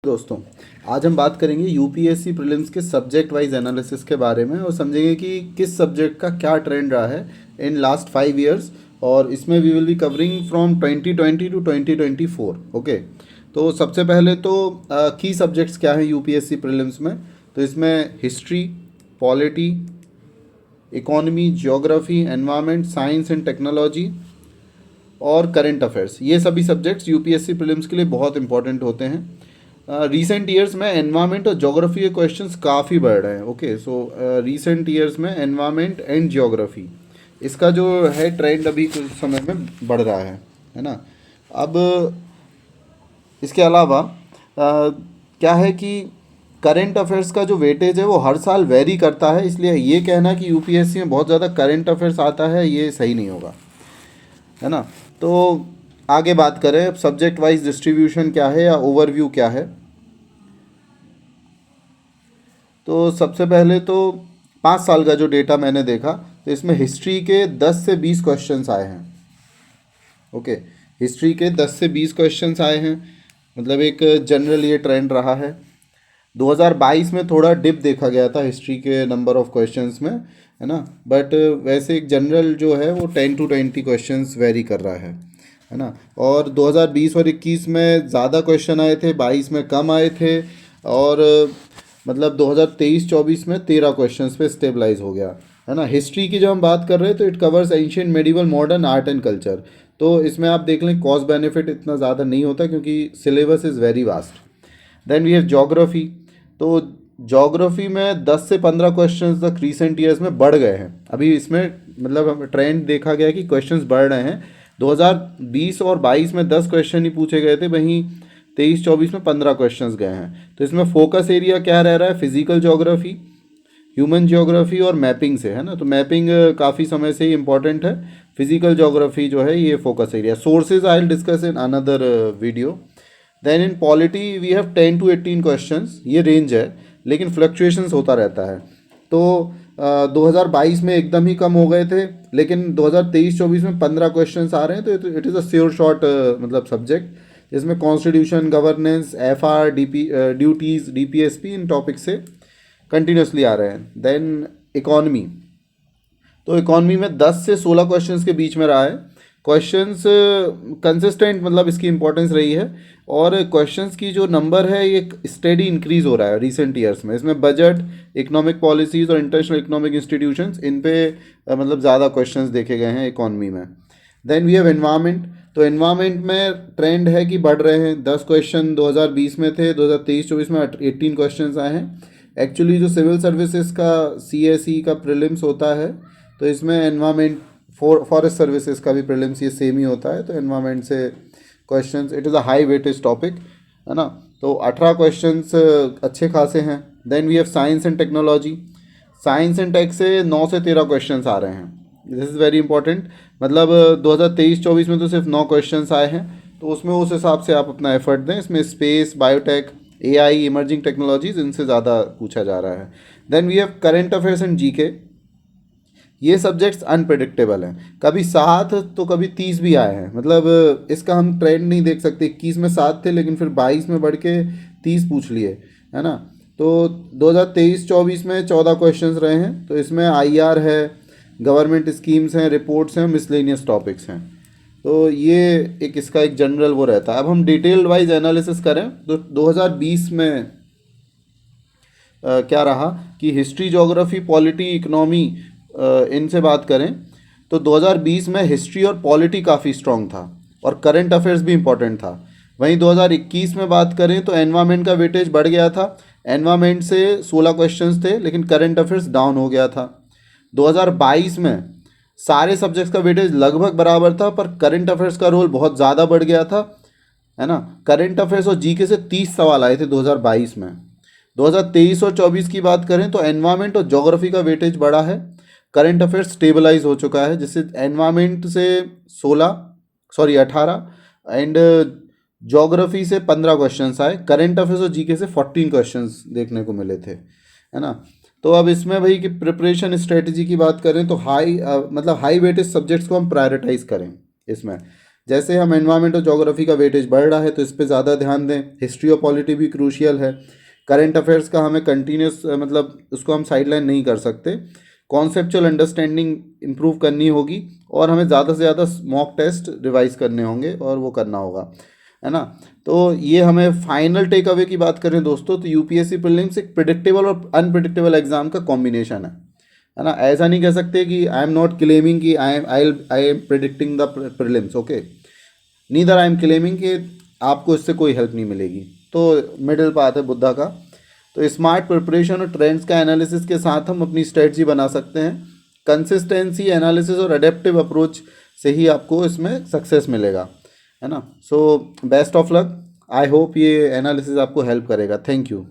दोस्तों, आज हम बात करेंगे यूपीएससी प्रीलिम्स के सब्जेक्ट वाइज एनालिसिस के बारे में और समझेंगे कि किस सब्जेक्ट का क्या ट्रेंड रहा है इन लास्ट 5 इयर्स। और इसमें we will be covering from 2020 to 2024। Okay, तो सबसे पहले तो की सब्जेक्ट्स क्या हैं यूपीएससी प्रीलिम्स में। तो इसमें history, polity, economy, geography, environment, science and technology और करंट अफेयर्स, ये सभी सब्जेक्ट्स यूपीएससी प्रीलिम्स के लिए बहुत इंपॉर्टेंट होते हैं। रीसेंट ईयर्स में एनवायरनमेंट और ज्योग्राफी के क्वेश्चंस काफ़ी बढ़ रहे हैं। ओके, सो रीसेंट ईयर्स में एनवायरनमेंट एंड ज्योग्राफी, इसका जो है ट्रेंड अभी कुछ समय में बढ़ रहा है ना। अब इसके अलावा क्या है कि करंट अफेयर्स का जो वेटेज है वो हर साल वेरी करता है, इसलिए ये कहना कि यूपीएससी में बहुत ज़्यादा करंट अफेयर्स आता है ये सही नहीं होगा, है ना। तो आगे बात करें अब सब्जेक्ट वाइज डिस्ट्रीब्यूशन क्या है या ओवरव्यू क्या है। तो सबसे पहले तो 5 साल का जो डेटा मैंने देखा तो इसमें हिस्ट्री के 10 से 20 क्वेश्चंस आए हैं। ओके, हिस्ट्री के 10 से 20 क्वेश्चंस आए हैं, मतलब एक जनरल ये ट्रेंड रहा है। 2022 में थोड़ा डिप देखा गया था हिस्ट्री के नंबर ऑफ क्वेश्चंस में, है ना, बट वैसे एक जनरल जो है वो 10 to 20 क्वेश्चंस वेरी कर रहा है ना। और 2020 और 21 में ज़्यादा क्वेश्चन आए थे, 22 में कम आए थे, और मतलब 2023-24 में 13 क्वेश्चंस पे स्टेबलाइज हो गया, है ना। हिस्ट्री की जब हम बात कर रहे हैं तो it covers ancient, medieval, modern, art and culture. तो इसमें आप देख लें कॉस्ट बेनिफिट इतना ज़्यादा नहीं होता क्योंकि syllabus is very vast. Then we have geography. तो ज्योग्राफी में 10 से 15 क्वेश्चंस तक रिसेंट ईयर्स में बढ़ गए हैं। अभी इसमें मतलब ट्रेंड देखा गया कि क्वेश्चंस बढ़ रहे हैं। 2020 और 22 में 10 क्वेश्चन ही पूछे गए थे, वहीं 23-24 में 15 क्वेश्चंस गए हैं। तो इसमें फोकस एरिया क्या रह रहा है, फिजिकल ज्योग्राफी, ह्यूमन ज्योग्राफी और मैपिंग से, है ना। तो मैपिंग काफ़ी समय से ही इंपॉर्टेंट है। फिजिकल ज्योग्राफी जो है ये focus area. Sources I will discuss in another video. Then in polity we have 10 to 18 questions, ये रेंज है लेकिन फ्लक्चुएशंस होता रहता है। तो 2022 में एकदम ही कम हो गए थे, लेकिन 2023-24 में 15 क्वेश्चंस आ रहे हैं। तो it is a sure shot मतलब सब्जेक्ट, जिसमें constitution, governance, FR, duties, DPSP, इन टॉपिक से कंटिन्यूसली आ रहे हैं। देन इकॉनमी, तो इकॉनमी में 10 से 16 क्वेश्चंस के बीच में रहा है। क्वेश्चंस कंसिस्टेंट, मतलब इसकी इंपॉर्टेंस रही है, और क्वेश्चंस की जो नंबर है ये स्टेडी इंक्रीज हो रहा है रिसेंट ईयर्स में। इसमें बजट, इकोनॉमिक पॉलिसीज़ और इंटरनेशनल इकोनॉमिक इंस्टीट्यूशंस, इन पे मतलब ज़्यादा क्वेश्चंस देखे गए हैं इकॉनमी में। Then we have environment. तो एनवायरनमेंट में ट्रेंड है कि बढ़ रहे हैं। 10 क्वेश्चन 2020 में थे, 2023-24 में 18 क्वेश्चन आए हैं। एक्चुअली जो सिविल सर्विसेज का सीएसई का प्रीलिम्स होता है तो इसमें एनवायरनमेंट, फॉरेस्ट सर्विसेज का भी प्रीलिम्स ये सेम ही होता है। तो एनवायरनमेंट से questions, it is a high weightage topic, है ना। तो 18 क्वेश्चंस अच्छे खासे हैं। Then we have science and technology. Science and tech से 9 से 13 क्वेश्चंस आ रहे हैं। This is very important. मतलब 2023-24 में तो सिर्फ 9 क्वेश्चंस आए हैं, तो उसमें उस हिसाब से आप अपना एफर्ट दें। इसमें space, biotech, AI, emerging technologies, इनसे ज़्यादा पूछा जा रहा है। Then we have current affairs and GK. ये सब्जेक्ट्स अनप्रिडिक्टेबल हैं, कभी 7 तो कभी 30 भी आए हैं। मतलब इसका हम ट्रेंड नहीं देख सकते। 21 में 7 थे लेकिन फिर 22 में बढ़ के 30 पूछ लिए, है ना। तो 2023-24 में 14 क्वेश्चंस रहे हैं। तो इसमें आईआर है, गवर्नमेंट स्कीम्स हैं, रिपोर्ट्स हैं, मिसलेनियस टॉपिक्स हैं। तो ये एक इसका एक जनरल वो रहता है। अब हम डिटेल्ड वाइज एनालिसिस करें तो 2020 में क्या रहा कि हिस्ट्री, ज्योग्राफी, पॉलिटी, इकनॉमी, इनसे बात करें तो 2020 में हिस्ट्री और पॉलिटी काफ़ी स्ट्रॉन्ग था और करंट अफेयर्स भी इम्पोर्टेंट था। वहीं 2021 में बात करें तो एनवायरनमेंट का वेटेज बढ़ गया था। एनवायरनमेंट से 16 क्वेश्चंस थे लेकिन करंट अफेयर्स डाउन हो गया था। 2022 में सारे सब्जेक्ट्स का वेटेज लगभग बराबर था, पर करंट अफेयर्स का रोल बहुत ज़्यादा बढ़ गया था, है ना। करंट अफेयर्स और जीके से 30 सवाल आए थे 2022 में। 2023 और 24 की बात करें तो एनवायरनमेंट और ज्योग्राफी का वेटेज बढ़ा है। करंट अफेयर्स स्टेबलाइज हो चुका है, जिससे एनवायरनमेंट से 18 एंड ज्योग्राफी से 15 क्वेश्चंस आए। करंट अफेयर्स और जीके से 14 क्वेश्चंस देखने को मिले थे, है ना। तो अब इसमें भाई कि प्रिपरेशन स्ट्रेटजी की बात करें तो मतलब हाई वेटेज सब्जेक्ट्स को हम प्रायोरिटाइज करें इसमें। जैसे हम एनवायरमेंट और ज्योग्राफी का वेटेज बढ़ रहा है तो इस पर ज़्यादा ध्यान दें। हिस्ट्री और पॉलिटी भी क्रूशियल है। करंट अफेयर्स का हमें कंटिन्यूस मतलब उसको हम साइडलाइन नहीं कर सकते। कॉन्सेप्चुअल अंडरस्टैंडिंग इंप्रूव करनी होगी और हमें ज़्यादा से ज़्यादा मॉक टेस्ट रिवाइज करने होंगे और वो करना होगा, है ना। तो ये हमें फाइनल टेक अवे की बात करें दोस्तों तो यूपीएससी प्रीलिम्स एक प्रिडिक्टेबल और अनप्रिडिक्टेबल एग्जाम का कॉम्बिनेशन है ना। ऐसा नहीं कह सकते कि आई एम नॉट क्लेमिंग कि I am predicting the prelims, okay, neither I am claiming कि आपको इससे कोई हेल्प नहीं मिलेगी। तो मिडिल पाथ है बुद्धा का। तो स्मार्ट प्रिपरेशन और ट्रेंड्स का एनालिसिस के साथ हम अपनी स्ट्रेटजी बना सकते हैं। कंसिस्टेंसी, एनालिसिस और अडेप्टिव अप्रोच से ही आपको इसमें सक्सेस मिलेगा, है ना। So best of luck. I hope ये एनालिसिस आपको हेल्प करेगा। Thank you.